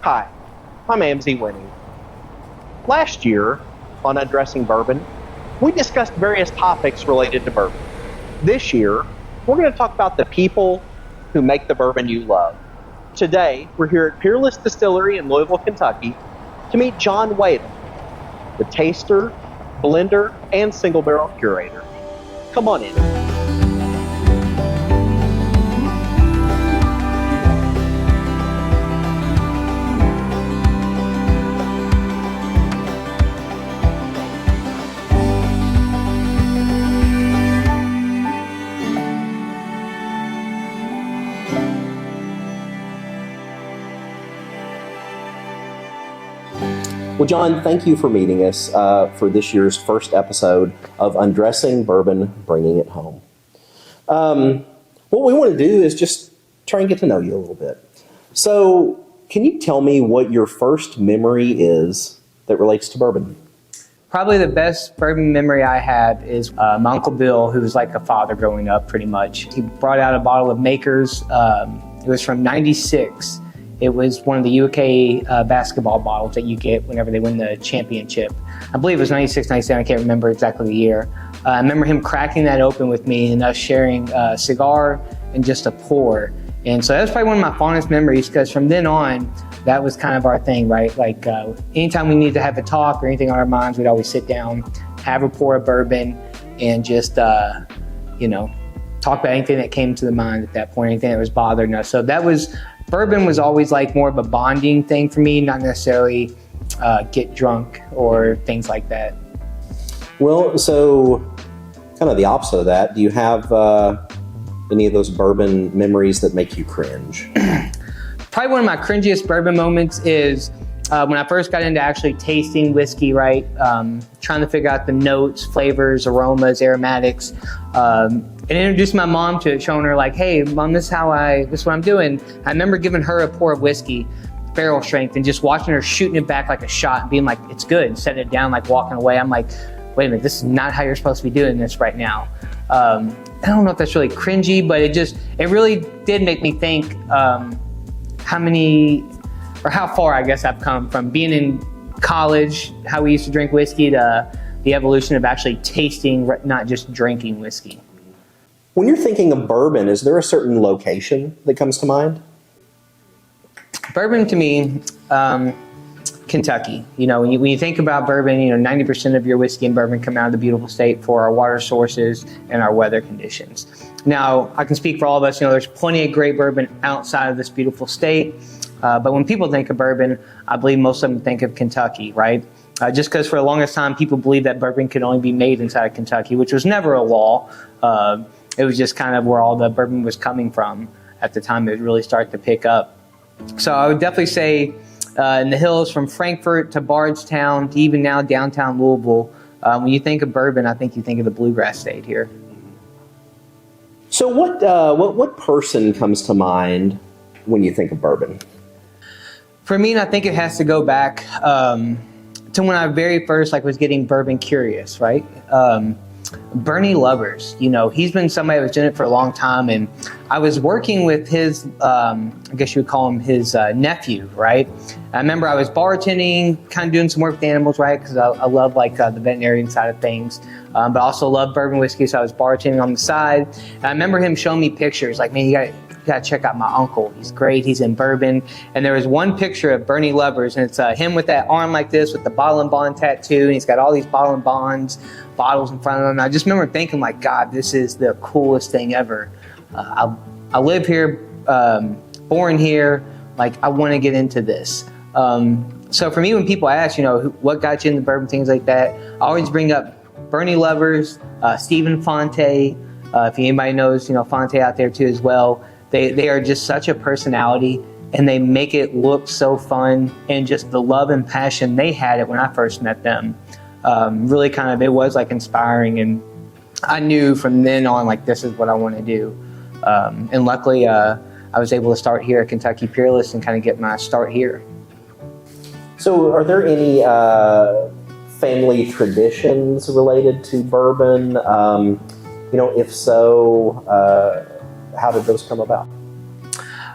Hi, I'm Amzie Winning. Last year on Undressing Bourbon, we discussed various topics related to bourbon. This year, we're going to talk about the people who make the bourbon you love. Today, we're here at Peerless Distillery in Louisville, Kentucky, to meet John Wadell, the taster, blender, and single barrel curator. Come on in. Well, John, thank you for meeting us for this year's first episode of Undressing Bourbon, Bringing It Home. What we want to do is just try and get to know you a little bit. So, can you tell me what your first memory is that relates to bourbon? Probably the best bourbon memory I have is my Uncle Bill, who was like a father growing up pretty much. He brought out a bottle of Maker's. It was from '96. It was one of the UK basketball bottles that you get whenever they win the championship. I believe it was '96, '97, I can't remember exactly the year. I remember him cracking that open with me and us sharing a cigar and just a pour. And so that was probably one of my fondest memories, because from then on, that was kind of our thing, right? Like anytime we needed to have a talk or anything on our minds, we'd always sit down, have a pour of bourbon, and just, talk about anything that came to the mind at that point, anything that was bothering us. So bourbon was always like more of a bonding thing for me, not necessarily get drunk or things like that. Well, so kind of the opposite of that. Do you have any of those bourbon memories that make you cringe? Probably one of my cringiest bourbon moments is when I first got into actually tasting whiskey, right? Trying to figure out the notes, flavors, aromas, aromatics. And introduced my mom to it, showing her like, hey, Mom, this is what I'm doing. I remember giving her a pour of whiskey, barrel strength, and just watching her shooting it back like a shot and being like, it's good, and setting it down, like walking away. I'm like, wait a minute, this is not how you're supposed to be doing this right now. I don't know if that's really cringy, but it really did make me think how far I guess I've come from being in college, how we used to drink whiskey, to the evolution of actually tasting, not just drinking whiskey. When you're thinking of bourbon, is there a certain location that comes to mind? Bourbon to me, Kentucky. When you think about bourbon, 90% of your whiskey and bourbon come out of the beautiful state for our water sources and our weather conditions. Now, I can speak for all of us, there's plenty of great bourbon outside of this beautiful state. But when people think of bourbon, I believe most of them think of Kentucky, right? Just because for the longest time, people believed that bourbon could only be made inside of Kentucky, which was never a law. It was just kind of where all the bourbon was coming from at the time it really started to pick up. So I would definitely say in the hills from Frankfort to Bardstown to even now downtown Louisville, when you think of bourbon, I think you think of the bluegrass state here. So what person comes to mind when you think of bourbon? For me, I think it has to go back to when I very first was getting bourbon curious, right? Bernie Lubbers, he's been somebody who's done it for a long time, and I was working with his, I guess you would call him his nephew, right? I remember I was bartending, kind of doing some work with animals, right? Because I love the veterinarian side of things, but also love bourbon whiskey, so I was bartending on the side. And I remember him showing me pictures, like, man, you gotta check out my uncle. He's great. He's in bourbon. And there was one picture of Bernie Lubbers, and it's him with that arm like this with the bottle and bond tattoo, and he's got all these bottle and bonds bottles in front of him. And I just remember thinking, like, God, this is the coolest thing ever. I live here, born here. Like, I want to get into this. So for me, when people ask, what got you into bourbon, things like that, I always bring up Bernie Lubbers, Stephen Fonte. If anybody knows, Fonte out there too as well. They are just such a personality, and they make it look so fun, and just the love and passion they had it when I first met them. Really it was inspiring, and I knew from then on, this is what I want to do. And luckily, I was able to start here at Kentucky Peerless and kind of get my start here. So are there any family traditions related to bourbon? If so, how did those come about?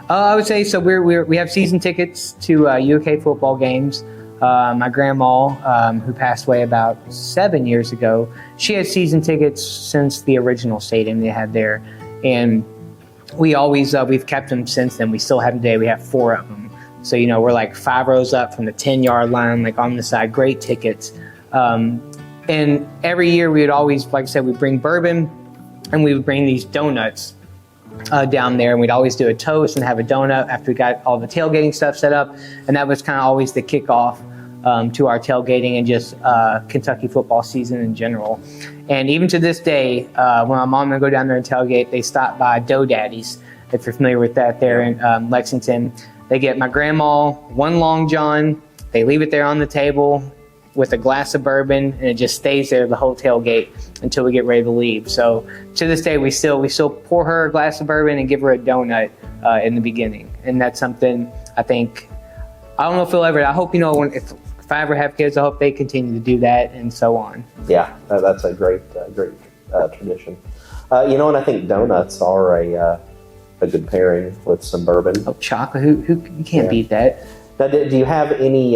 I would say so. We have season tickets to UK football games. My grandma, who passed away about 7 years ago, she had season tickets since the original stadium they had there, and we always we've kept them since then. We still have them today. We have 4 of them. So we're like 5 rows up from the 10-yard line, like on the side. Great tickets. And every year we would always, like I said, we'd bring bourbon, and we would bring these donuts down there, and we'd always do a toast and have a donut after we got all the tailgating stuff set up, and that was kind of always the kickoff to our tailgating and just Kentucky football season in general. And even to this day, when my mom and I go down there and tailgate, they stop by Dough Daddy's, if you're familiar with that, there in Lexington. They get my grandma 1 Long John, they leave it there on the table with a glass of bourbon, and it just stays there the whole tailgate until we get ready to leave. So to this day, we still pour her a glass of bourbon and give her a donut in the beginning. And that's something I think, I don't know if I hope, if I ever have kids, I hope they continue to do that, and so on. Yeah, that's a great tradition. And I think donuts are a good pairing with some bourbon. Oh, chocolate, who you can't beat that. Now, do you have any,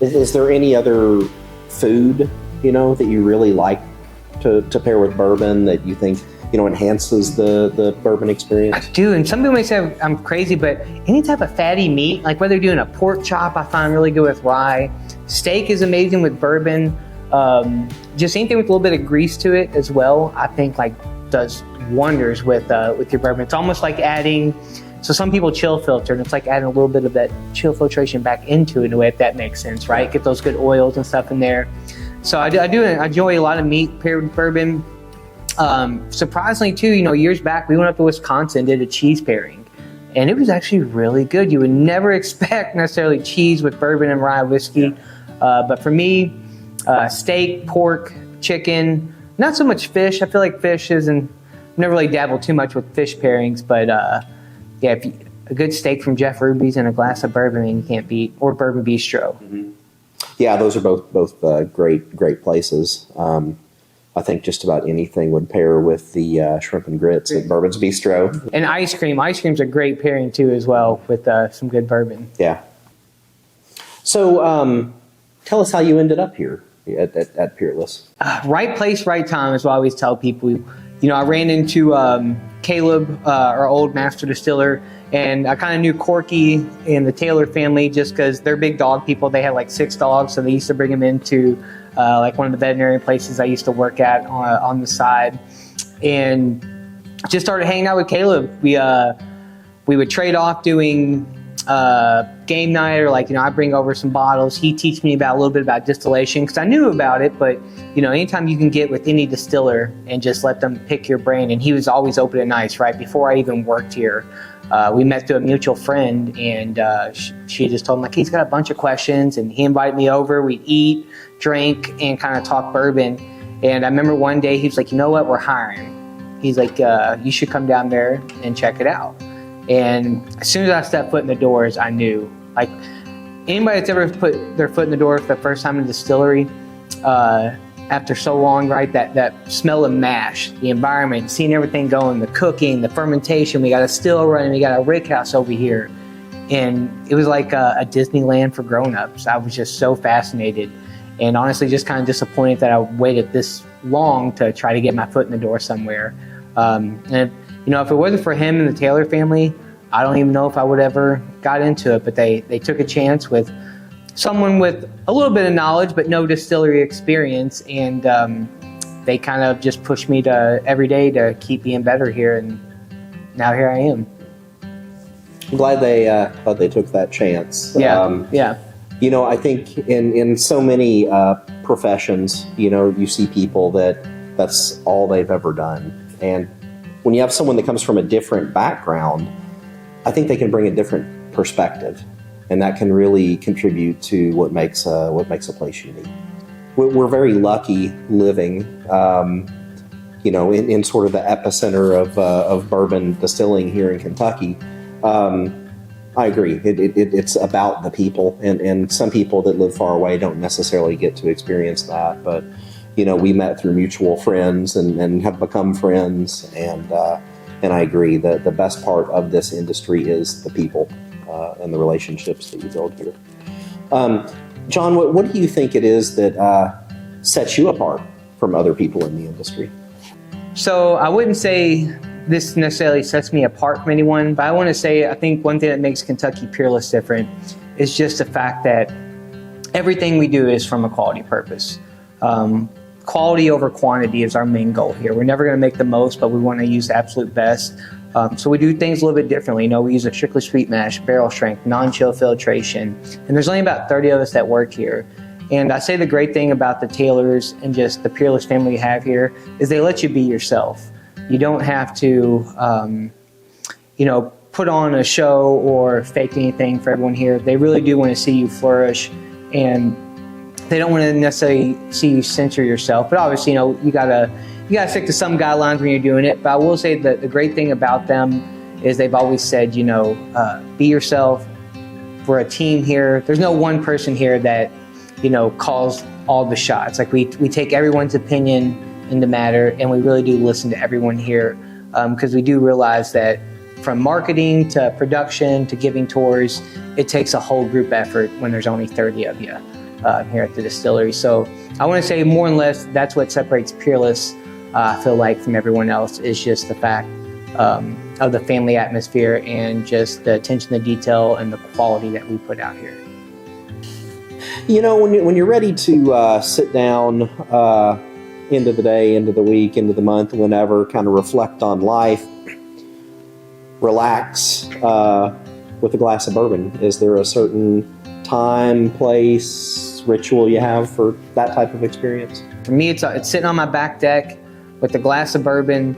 is there any other food, that you really like to pair with bourbon that you think, enhances the bourbon experience? I do, and some people may say I'm crazy, but any type of fatty meat, like whether you're doing a pork chop, I find really good with rye. Steak is amazing with bourbon. Just anything with a little bit of grease to it as well, I think does wonders with your bourbon. It's almost like adding, so some people chill filter, and it's like adding a little bit of that chill filtration back into it in a way, if that makes sense, right? Get those good oils and stuff in there. So I do enjoy a lot of meat paired with bourbon. Surprisingly too, years back we went up to Wisconsin, did a cheese pairing, and it was actually really good. You would never expect necessarily cheese with bourbon and rye whiskey, but for me, steak, pork, chicken, not so much fish. I feel like fish isn't, never really dabbled too much with fish pairings, but a good steak from Jeff Ruby's and a glass of bourbon, and you can't beat, or Bourbon Bistro. Mm-hmm. Yeah, those are both great places. I think just about anything would pair with the shrimp and grits at Bourbon's Bistro. And ice cream. Ice cream's a great pairing too, as well, with some good bourbon. Yeah. So tell us how you ended up here at Peerless. Right place, right time is what I always tell people. I ran into Caleb, our old master distiller, and I kind of knew Corky and the Taylor family just because they're big dog people. They had like 6 dogs, so they used to bring them into like one of the veterinary places I used to work at on the side, and just started hanging out with Caleb. We would trade off doing game night, or I bring over some bottles. He teach me a little bit about distillation because I knew about it, but anytime you can get with any distiller and just let them pick your brain, and he was always open and nice. Right before I even worked here, we met through a mutual friend, and she just told him he's got a bunch of questions, and he invited me over. We'd eat, drink, and kind of talk bourbon. And I remember one day he was like, what, we're hiring. He's like, you should come down there and check it out. And as soon as I stepped foot in the doors, I knew, anybody that's ever put their foot in the door for the first time in a distillery, after so long, right, that smell of mash, the environment, seeing everything going, the cooking, the fermentation, we got a still running, we got a rick house over here. And it was like a Disneyland for grown-ups. I was just so fascinated, and honestly just kind of disappointed that I waited this long to try to get my foot in the door somewhere. If it wasn't for him and the Taylor family, I don't even know if I would ever got into it, but they took a chance with someone with a little bit of knowledge but no distillery experience, and they kind of just pushed me to every day to keep being better here, and now here I am. I'm glad they took that chance. Yeah. I think in so many professions, you see people that's all they've ever done, and when you have someone that comes from a different background, I think they can bring a different perspective, and that can really contribute to what makes a place unique. We're very lucky living, in sort of the epicenter of bourbon distilling here in Kentucky. I agree. It's about the people, and some people that live far away don't necessarily get to experience that, but we met through mutual friends and have become friends, and And I agree that the best part of this industry is the people and the relationships that you build here. John, what do you think it is that sets you apart from other people in the industry? So I wouldn't say this necessarily sets me apart from anyone, but I want to say I think one thing that makes Kentucky Peerless different is just the fact that everything we do is from a quality purpose. Quality over quantity is our main goal here. We're never going to make the most, but we want to use the absolute best. So we do things a little bit differently. We use a strictly sweet mash, barrel strength, non-chill filtration, and there's only about 30 of us that work here. And I say the great thing about the Taylors and just the Peerless family you have here is they let you be yourself. You don't have to, put on a show or fake anything for everyone here. They really do want to see you flourish, and they don't want to necessarily see you censor yourself. But obviously, you gotta stick to some guidelines when you're doing it. But I will say that the great thing about them is they've always said, be yourself. We're a team here. There's no one person here that calls all the shots. Like we take everyone's opinion into matter, and we really do listen to everyone here, because we do realize that from marketing to production to giving tours, it takes a whole group effort when there's only 30 of you here at the distillery. So I want to say more and less that's what separates Peerless, I feel like, from everyone else, is just the fact of the family atmosphere and just the attention to detail and the quality that we put out here. When you're ready to sit down, end of the day, end of the week, end of the month, whenever, kind of reflect on life, relax with a glass of bourbon, is there a certain time, place, ritual you have for that type of experience? For me, it's sitting on my back deck with a glass of bourbon,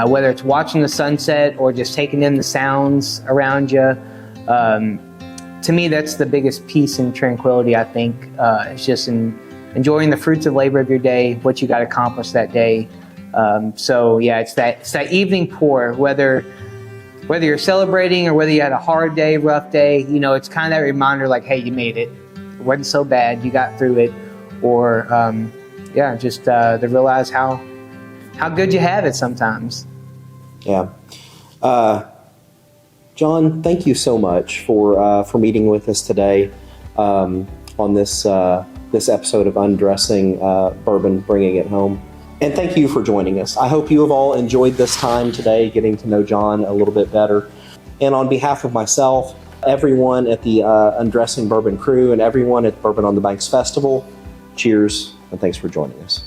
whether it's watching the sunset or just taking in the sounds around you. To me, that's the biggest peace and tranquility, I think. It's just enjoying the fruits of labor of your day, what you got accomplished that day. It's that evening pour, whether you're celebrating or whether you had a hard day, rough day, it's kind of that reminder like, hey, you made it. It wasn't so bad. You got through it. Or, to realize how good you have it sometimes. Yeah. John, thank you so much for meeting with us today on this episode of Undressing Bourbon, Bringing It Home. And thank you for joining us. I hope you have all enjoyed this time today, getting to know John a little bit better. And on behalf of myself, everyone at the Undressing Bourbon crew, and everyone at Bourbon on the Banks Festival, cheers, and thanks for joining us.